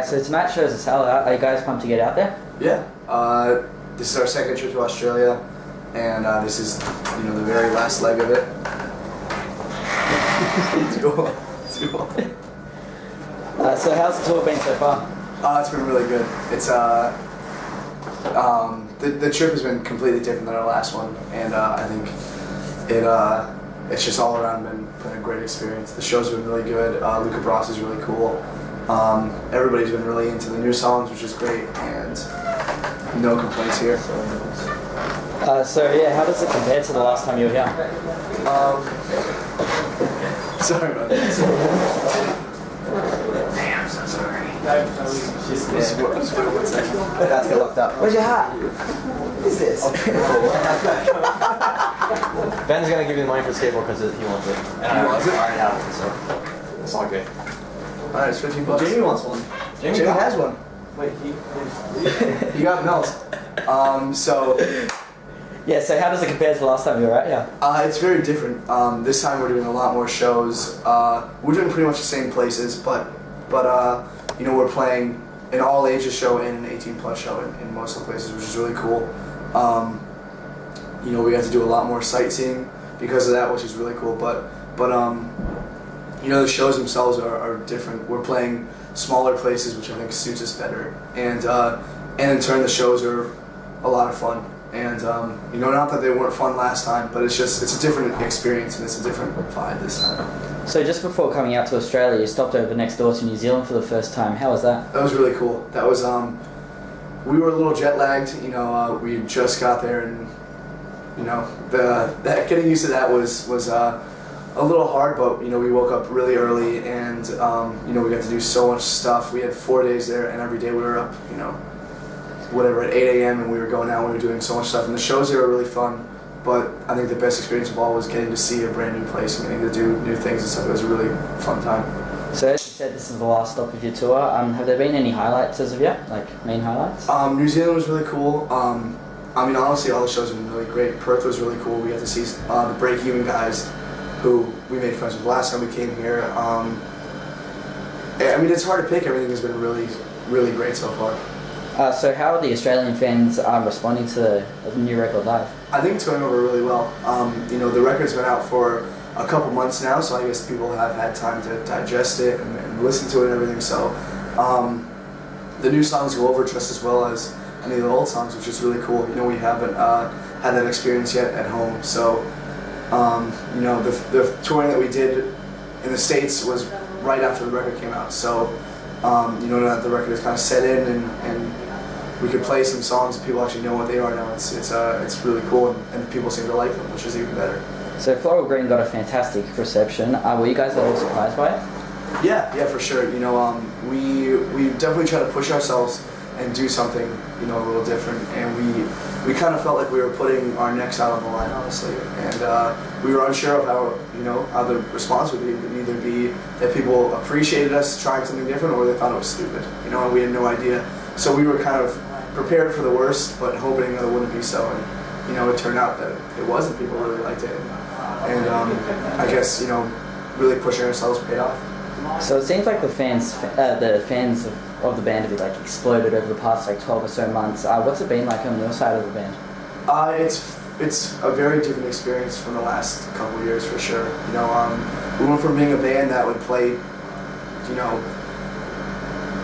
Alright, so tonight's show is a sellout. Are you guys pumped to get out there? Yeah. This is our second trip to Australia, and this is, the very last leg of it. It's cool. It's cool. So how's the tour been so far? It's been really good. It's the trip has been completely different than our last one, and I think it's just all around been a great experience. The show's been really good. Luca Bros is really cool. Everybody's been really into the new songs, which is great, and no complaints here. So yeah, how does it compare to the last time you were here? Sorry about that. Damn, so sorry. Just wait 1 second. That's get locked up. Where's your hat? What is this? Ben's gonna give you the money for the skateboard because he wants it. And I already have it, so it's all good. Alright, it's $15. Jamie wants one. Jamie has one. Wait, He got Melt. So Yeah, so how does it compare to the last time you were out here? it's very different. This time we're doing a lot more shows. We're doing pretty much the same places, but we're playing an all ages show and an 18+ show in most of the places, which is really cool. We got to do a lot more sightseeing because of that, which is really cool. But the shows themselves are different. We're playing smaller places, which I think suits us better, and in turn the shows are a lot of fun. And not that they weren't fun last time, but it's a different experience and it's a different vibe this time. So just before coming out to Australia, you stopped over next door to New Zealand for the first time. How was that? That was really cool. That was we were a little jet lagged. We just got there, and that getting used to that was a little hard. But we woke up really early, and we got to do so much stuff. We had 4 days there, and every day we were up, at 8 a.m. and we were going out. And we were doing so much stuff, and the shows there were really fun. But I think the best experience of all was getting to see a brand new place and getting to do new things and stuff. It was a really fun time. So as you said, this is the last stop of your tour. Have there been any highlights as of yet, like main highlights? New Zealand was really cool. Honestly, all the shows have been really great. Perth was really cool. We got to see the Break Even guys, who we made friends with last time we came here. It's hard to pick. Everything has been really, really great so far. So how are the Australian fans responding to the new record live? I think it's going over really well. The record's been out for a couple months now, so I guess people have had time to digest it and listen to it and everything. So the new songs go over just as well as any of the old songs, which is really cool. We haven't had that experience yet at home. So the touring that we did in the States was right after the record came out. So now that the record is kind of set in and we could play some songs and people actually know what they are now. It's really cool, and people seem to like them, which is even better. So Floral Green got a fantastic reception. Were you guys a little surprised by it? Yeah, for sure. We definitely try to push ourselves and do something a little different, and we kind of felt like we were putting our necks out on the line, honestly, and we were unsure of how the response would be. It would either be that people appreciated us trying something different, or they thought it was stupid. And we had no idea. So we were kind of prepared for the worst, but hoping that it wouldn't be so. And it turned out that it wasn't. People really liked it, and I guess really pushing ourselves paid off. So it seems like the fans of the band have exploded over the past 12 or so months. What's it been like on your side of the band? It's a very different experience from the last couple of years for sure. We went from being a band that would play,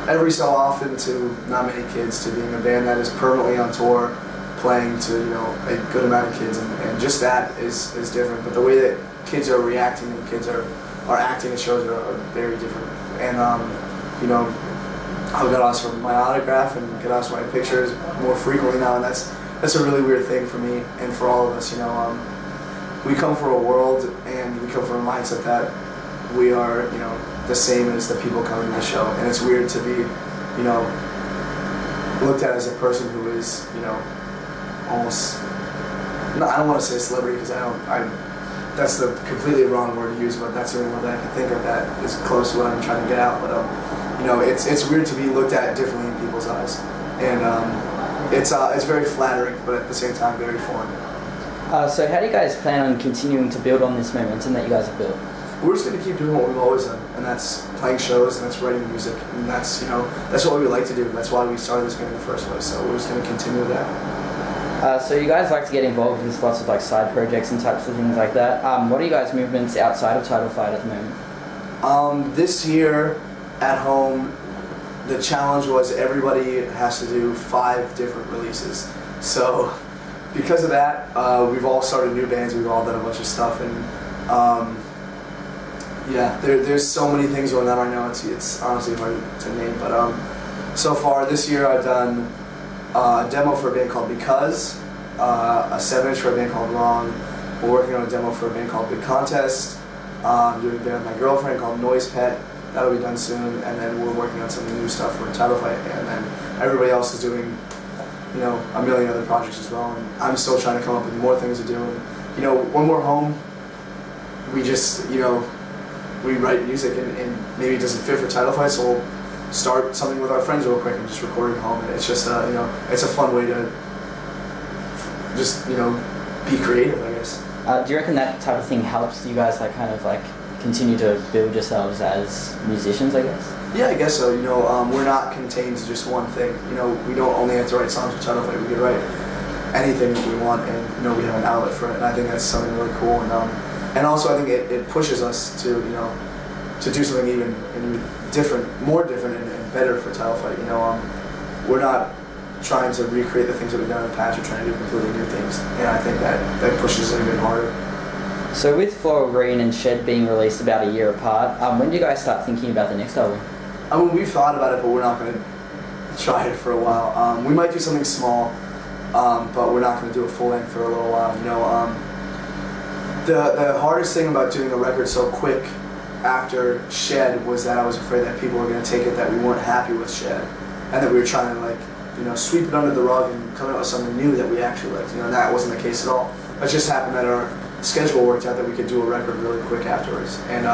every so often to not many kids, to being a band that is permanently on tour, playing to a good amount of kids, and just that is different. But the way that kids are reacting and kids are acting at shows are very different. And I got asked for my autograph and get asked for my pictures more frequently now, and that's a really weird thing for me and for all of us. We come from a world and we come from a mindset that we are the same as the people coming to the show, and it's weird to be looked at as a person who is almost, no, I don't want to say a celebrity because that's the completely wrong word to use, but that's the only one that I can think of that is close to what I'm trying to get out. But it's weird to be looked at differently in people's eyes, and it's very flattering, but at the same time very foreign. So how do you guys plan on continuing to build on this momentum that you guys have built? we're just gonna keep doing what we've always done, and that's playing shows, and that's writing music, and that's that's what we like to do. That's why we started this band in the first place. So we're just gonna continue that. So you guys like to get involved with lots of like side projects and types of things like that. What are you guys' movements outside of Title Fight at the moment? This year at home, the challenge was everybody has to do 5 different releases. So because of that, we've all started new bands, we've all done a bunch of stuff, and yeah, there's so many things going on right now, it's honestly hard to name, but so far this year I've done a demo for a band called Because, a 7-inch for a band called Wrong, we're working on a demo for a band called Big Contest, I'm doing a band with my girlfriend called Noise Pet, that'll be done soon, and then we're working on some new stuff for Title Fight, and then everybody else is doing a million other projects as well, and I'm still trying to come up with more things to do. And when we're home, we just we write music, and maybe it doesn't fit for Title Fight, so we'll start something with our friends real quick and just record it at home. And it's just it's a fun way to just be creative, I guess. Do you reckon that type of thing helps you guys kind of continue to build yourselves as musicians, I guess? Yeah, I guess so. We're not contained to just one thing. We don't only have to write songs for Title Fight. We can write anything that we want, and we have an outlet for it. And I think that's something really cool. And also I think it pushes us to do something even different, more different and better for Title Fight. We're not trying to recreate the things that we've done in the past. We're trying to do completely new things, and I think that pushes it even harder. So with Floral Green and Shed being released about a year apart, when do you guys start thinking about the next album? We've thought about it, but we're not going to try it for a while. We might do something small, but we're not going to do a full length for a little while. The hardest thing about doing a record so quick after Shed was that I was afraid that people were going to take it that we weren't happy with Shed, and that we were trying to sweep it under the rug and come out with something new that we actually liked. And that wasn't the case at all. It just happened that our schedule worked out that we could do a record really quick afterwards. And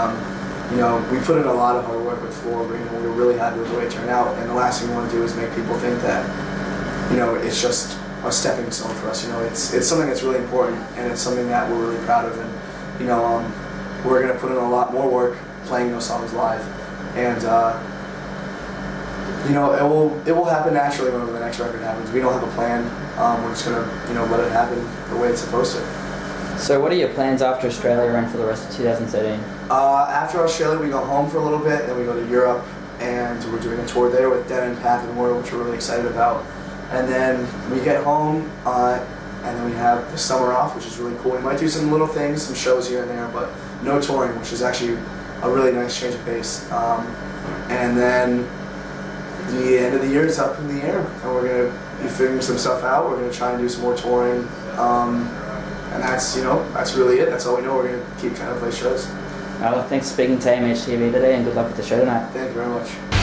we put in a lot of hard work with Floral Green, and we were really happy with the way it turned out. And the last thing we want to do is make people think that it's just a stepping stone for us. It's something that's really important, and it's something that we're really proud of. And we're going to put in a lot more work playing those songs live. And it will happen naturally whenever the next record happens. We don't have a plan. We're just going to let it happen the way it's supposed to. So what are your plans after Australia and for the rest of 2013? After Australia, we go home for a little bit, then we go to Europe, and we're doing a tour there with Dead End Path and War, which we're really excited about. And then we get home, and then we have the summer off, which is really cool. We might do some little things, some shows here and there, but no touring, which is actually a really nice change of pace. And then the end of the year is up in the air, and we're going to be figuring some stuff out. We're going to try and do some more touring. And that's really it. That's all we know. We're going to keep trying to play shows. Thanks for speaking to AMH TV today, and good luck with the show tonight. Thank you very much.